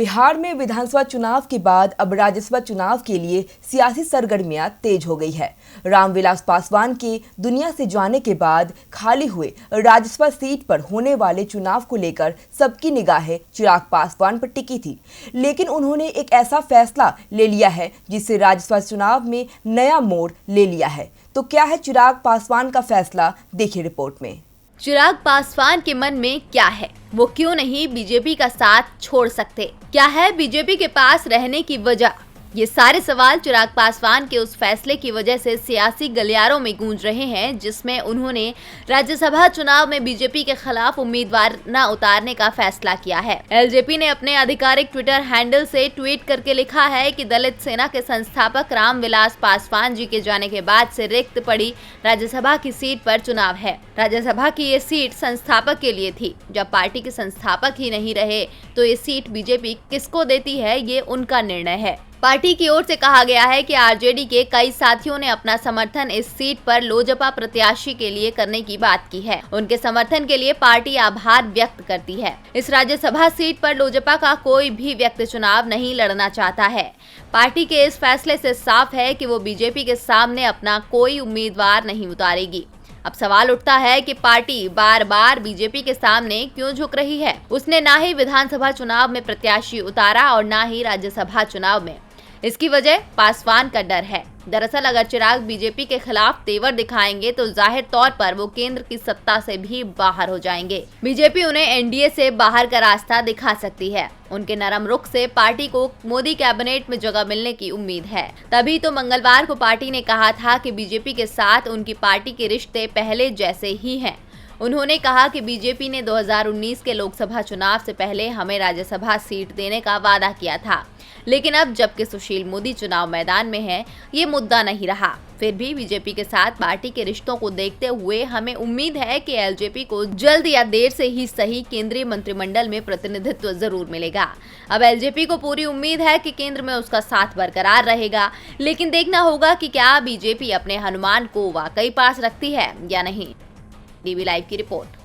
बिहार में विधानसभा चुनाव के बाद अब राज्यसभा चुनाव के लिए सियासी सरगर्मियां तेज हो गई है। रामविलास पासवान के दुनिया से जाने के बाद खाली हुए राज्यसभा सीट पर होने वाले चुनाव को लेकर सबकी निगाहें चिराग पासवान पर टिकी थी, लेकिन उन्होंने एक ऐसा फैसला ले लिया है जिससे राज्यसभा चुनाव में नया मोड़ ले लिया है। तो क्या है चिराग पासवान का फैसला, देखिए रिपोर्ट में। चिराग पासवान के मन में क्या है? वो क्यों नहीं बीजेपी का साथ छोड़ सकते? क्या है बीजेपी के पास रहने की वजह? ये सारे सवाल चिराग पासवान के उस फैसले की वजह से सियासी गलियारों में गूंज रहे हैं जिसमें उन्होंने राज्यसभा चुनाव में बीजेपी के खिलाफ उम्मीदवार न उतारने का फैसला किया है। एलजेपी ने अपने आधिकारिक ट्विटर हैंडल से ट्वीट करके लिखा है कि दलित सेना के संस्थापक रामविलास पासवान जी के जाने के बाद से रिक्त पड़ी राज्यसभा की सीट पर चुनाव है। राज्यसभा की ये सीट संस्थापक के लिए थी। जब पार्टी के संस्थापक ही नहीं रहे तो ये सीट बीजेपी किसको देती है, ये उनका निर्णय है। पार्टी की ओर से कहा गया है कि आरजेडी के कई साथियों ने अपना समर्थन इस सीट पर लोजपा प्रत्याशी के लिए करने की बात की है। उनके समर्थन के लिए पार्टी आभार व्यक्त करती है। इस राज्यसभा सीट पर लोजपा का कोई भी व्यक्ति चुनाव नहीं लड़ना चाहता है। पार्टी के इस फैसले से साफ है कि वो बीजेपी के सामने अपना कोई उम्मीदवार नहीं उतारेगी। अब सवाल उठता है कि पार्टी बार बार बीजेपी के सामने क्यों झुक रही है। उसने ना ही विधानसभा चुनाव में प्रत्याशी उतारा और ना ही राज्यसभा चुनाव में। इसकी वजह पासवान का डर है। दरअसल अगर चिराग बीजेपी के खिलाफ तेवर दिखाएंगे तो जाहिर तौर पर वो केंद्र की सत्ता से भी बाहर हो जाएंगे। बीजेपी उन्हें एनडीए से बाहर का रास्ता दिखा सकती है। उनके नरम रुख से पार्टी को मोदी कैबिनेट में जगह मिलने की उम्मीद है। तभी तो मंगलवार को पार्टी ने कहा था कि बीजेपी के साथ उनकी पार्टी के रिश्ते पहले जैसे ही हैं। उन्होंने कहा कि बीजेपी ने 2019 के लोकसभा चुनाव से पहले हमें राज्यसभा सीट देने का वादा किया था, लेकिन अब जबकि सुशील मोदी चुनाव मैदान में है, ये मुद्दा नहीं रहा। फिर भी बीजेपी के साथ पार्टी के रिश्तों को देखते हुए हमें उम्मीद है कि एलजेपी को जल्द या देर से ही सही केंद्रीय मंत्रिमंडल में प्रतिनिधित्व जरूर मिलेगा। अब एलजेपी को पूरी उम्मीद है कि केंद्र में उसका साथ बरकरार रहेगा, लेकिन देखना होगा कि क्या बीजेपी अपने हनुमान को वाकई पास रखती है या नहीं। डीवी लाइव की रिपोर्ट।